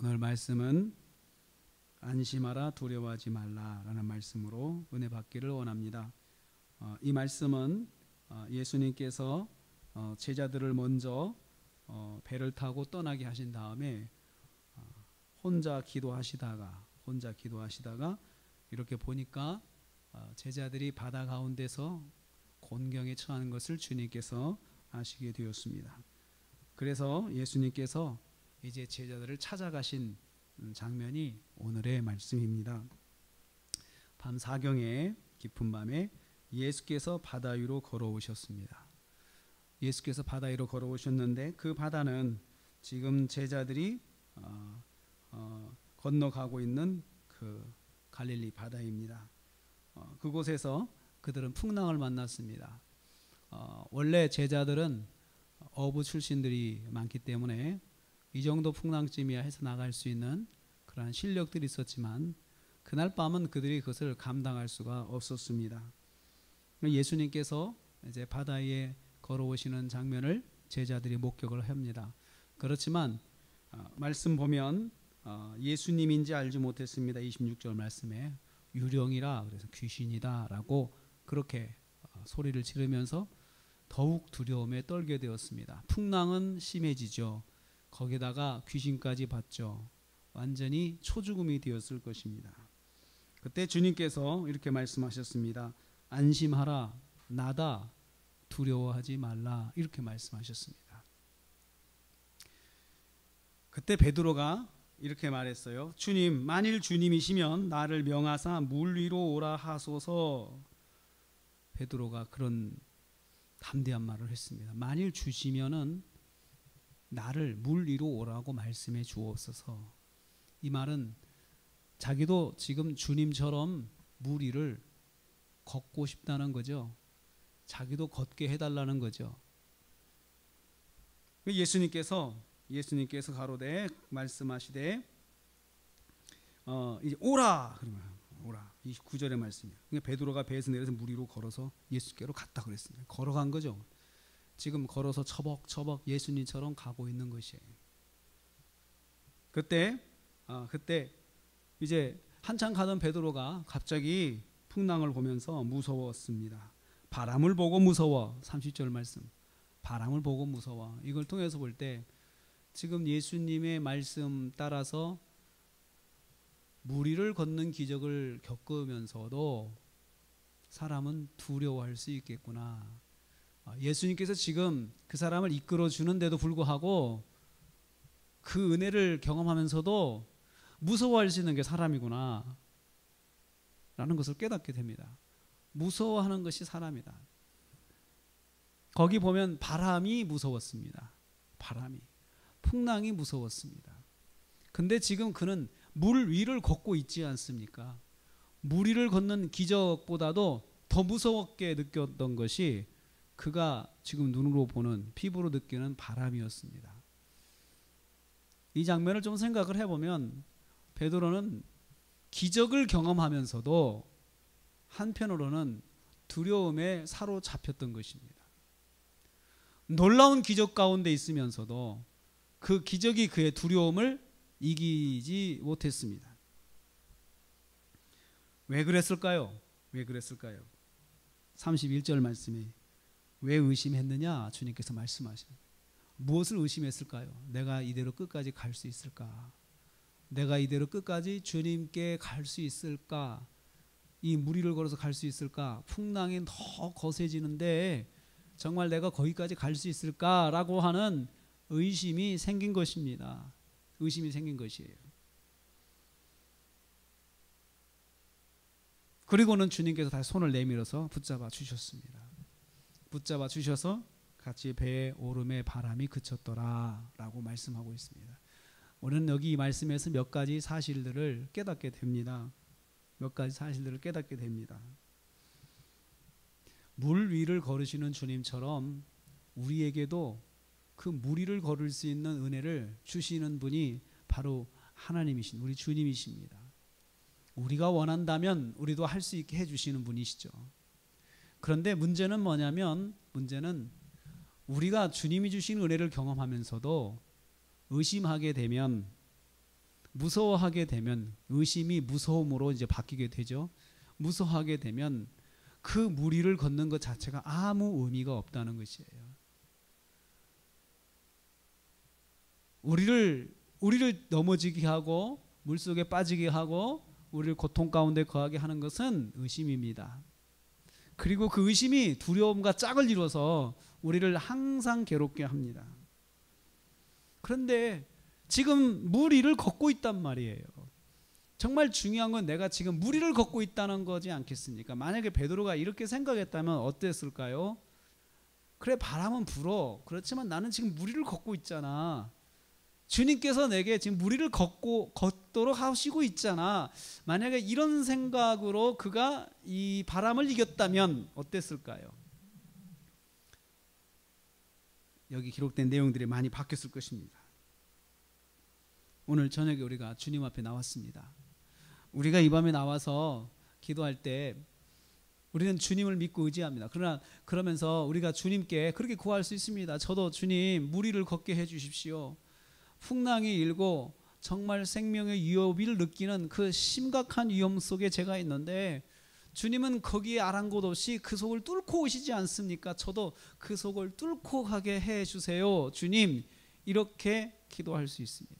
오늘 말씀은 안심하라 두려워하지 말라라는 말씀으로 은혜 받기를 원합니다. 이 말씀은 예수님께서 제자들을 먼저 배를 타고 떠나게 하신 다음에 혼자 기도하시다가 이렇게 보니까 제자들이 바다 가운데서 곤경에 처한 것을 주님께서 아시게 되었습니다. 그래서 예수님께서 이제 제자들을 찾아가신 장면이 오늘의 말씀입니다. 밤 사경에 깊은 밤에 예수께서 바다 위로 걸어오셨습니다. 예수께서 바다 위로 걸어오셨는데 그 바다는 지금 제자들이 건너가고 있는 그 갈릴리 바다입니다. 그곳에서 그들은 풍랑을 만났습니다. 원래 제자들은 어부 출신들이 많기 때문에 이 정도 풍랑쯤이야 해서 나갈 수 있는 그러한 실력들이 있었지만 그날 밤은 그들이 그것을 감당할 수가 없었습니다. 예수님께서 이제 바다 위에 걸어오시는 장면을 제자들이 목격을 합니다. 그렇지만 말씀 보면 예수님인지 알지 못했습니다. 26절 말씀에 유령이라 그래서 귀신이다 라고 그렇게 소리를 지르면서 더욱 두려움에 떨게 되었습니다. 풍랑은 심해지죠. 거기다가 귀신까지 봤죠. 완전히 초죽음이 되었을 것입니다. 그때 주님께서 이렇게 말씀하셨습니다. 안심하라 나다 두려워하지 말라 이렇게 말씀하셨습니다. 그때 베드로가 이렇게 말했어요. 주님, 만일 주님이시면 나를 명하사 물 위로 오라 하소서. 베드로가 그런 담대한 말을 했습니다. 만일 주시면은 나를 물 위로 오라고 말씀해 주옵소서. 이 말은 자기도 지금 주님처럼 물 위를 걷고 싶다는 거죠. 자기도 걷게 해달라는 거죠. 예수님께서 가로되 말씀하시되 이제 오라 그러면 오라 29절의 말씀이에요. 그러니까 베드로가 배에서 내려서 물 위로 걸어서 예수께로 갔다 그랬습니다. 걸어간 거죠. 지금 걸어서 처벅처벅 예수님처럼 가고 있는 것이에요. 그때 이제 한참 가던 베드로가 갑자기 풍랑을 보면서 무서웠습니다. 바람을 보고 무서워. 30절 말씀. 바람을 보고 무서워. 이걸 통해서 볼 때 지금 예수님의 말씀 따라서 물 위를 걷는 기적을 겪으면서도 사람은 두려워할 수 있겠구나. 예수님께서 지금 그 사람을 이끌어 주는데도 불구하고 그 은혜를 경험하면서도 무서워할 수 있는 게 사람이구나 라는 것을 깨닫게 됩니다. 무서워하는 것이 사람이다. 거기 보면 바람이 무서웠습니다. 바람이 풍랑이 무서웠습니다. 근데 지금 그는 물 위를 걷고 있지 않습니까? 물 위를 걷는 기적보다도 더 무섭게 느꼈던 것이 그가 지금 눈으로 보는 피부로 느끼는 바람이었습니다. 이 장면을 좀 생각을 해보면 베드로는 기적을 경험하면서도 한편으로는 두려움에 사로잡혔던 것입니다. 놀라운 기적 가운데 있으면서도 그 기적이 그의 두려움을 이기지 못했습니다. 왜 그랬을까요? 31절 말씀에 왜 의심했느냐 주님께서 말씀하십니다. 무엇을 의심했을까요? 내가 이대로 끝까지 갈 수 있을까? 내가 이대로 끝까지 주님께 갈 수 있을까? 이 물 위를 걸어서 갈 수 있을까? 풍랑이 더 거세지는데 정말 내가 거기까지 갈 수 있을까라고 하는 의심이 생긴 것입니다. 의심이 생긴 것이에요. 그리고는 주님께서 다시 손을 내밀어서 붙잡아 주셨습니다. 붙잡아 주셔서 같이 배에 오름에 바람이 그쳤더라 라고 말씀하고 있습니다. 우리는 여기 이 말씀에서 몇 가지 사실들을 깨닫게 됩니다. 물 위를 걸으시는 주님처럼 우리에게도 그 물 위를 걸을 수 있는 은혜를 주시는 분이 바로 하나님이신 우리 주님이십니다. 우리가 원한다면 우리도 할 수 있게 해주시는 분이시죠. 그런데 문제는 뭐냐면 우리가 주님이 주신 은혜를 경험하면서도 의심하게 되면 무서워하게 되면 의심이 무서움으로 이제 바뀌게 되죠. 무서워하게 되면 그 물 위를 걷는 것 자체가 아무 의미가 없다는 것이에요. 우리를 넘어지게 하고 물속에 빠지게 하고 우리를 고통 가운데 거하게 하는 것은 의심입니다. 그리고 그 의심이 두려움과 짝을 이뤄서 우리를 항상 괴롭게 합니다. 그런데 지금 물 위를 걷고 있단 말이에요. 정말 중요한 건 내가 지금 물 위를 걷고 있다는 거지 않겠습니까? 만약에 베드로가 이렇게 생각했다면 어땠을까요? 그래, 바람은 불어. 그렇지만 나는 지금 물 위를 걷고 있잖아. 주님께서 내게 지금 물 위를 걷도록 하시고 있잖아. 만약에 이런 생각으로 그가 이 바람을 이겼다면 어땠을까요? 여기 기록된 내용들이 많이 바뀌었을 것입니다. 오늘 저녁에 우리가 주님 앞에 나왔습니다. 우리가 이 밤에 나와서 기도할 때 우리는 주님을 믿고 의지합니다. 그러면서 우리가 주님께 그렇게 구할 수 있습니다. 저도 주님 물 위를 걷게 해 주십시오. 풍랑이 일고 정말 생명의 위협을 느끼는 그 심각한 위험 속에 제가 있는데 주님은 거기에 아랑곳 없이 그 속을 뚫고 오시지 않습니까? 저도 그 속을 뚫고 가게 해 주세요. 주님, 이렇게 기도할 수 있습니다.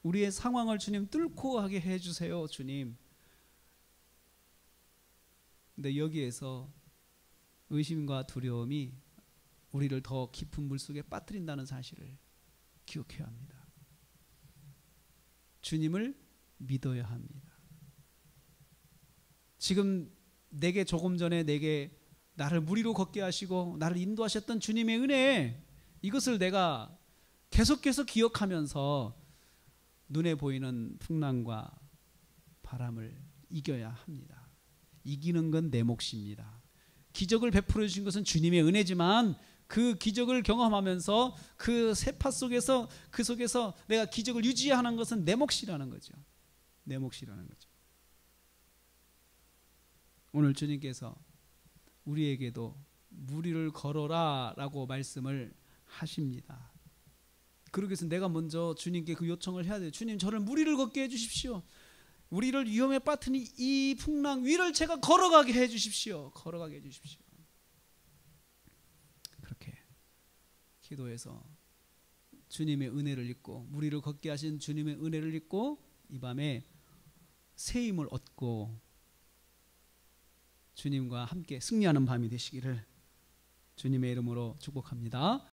우리의 상황을 주님 뚫고 가게 해 주세요. 주님. 근데 여기에서 의심과 두려움이 우리를 더 깊은 물속에 빠뜨린다는 사실을 기억해야 합니다. 주님을 믿어야 합니다. 지금 내게 조금 전에 나를 물 위로 걷게 하시고 나를 인도하셨던 주님의 은혜, 이것을 내가 계속해서 기억하면서 눈에 보이는 풍랑과 바람을 이겨야 합니다. 이기는 건 내 몫입니다. 기적을 베풀어 주신 것은 주님의 은혜지만 그 기적을 경험하면서 그 세파 속에서 그 속에서 내가 기적을 유지하는 것은 내 몫이라는 거죠. 내 몫이라는 거죠. 오늘 주님께서 우리에게도 물 위를 걸어라 라고 말씀을 하십니다. 그러기 위해서 내가 먼저 주님께 그 요청을 해야 돼요. 주님, 저를 물 위를 걷게 해 주십시오. 우리를 위험에 빠뜨린 이 풍랑 위를 제가 걸어가게 해 주십시오. 걸어가게 해 주십시오. 그렇게 기도해서 주님의 은혜를 잊고 물 위를 걷게 하신 주님의 은혜를 잊고 이 밤에 새 힘을 얻고 주님과 함께 승리하는 밤이 되시기를 주님의 이름으로 축복합니다.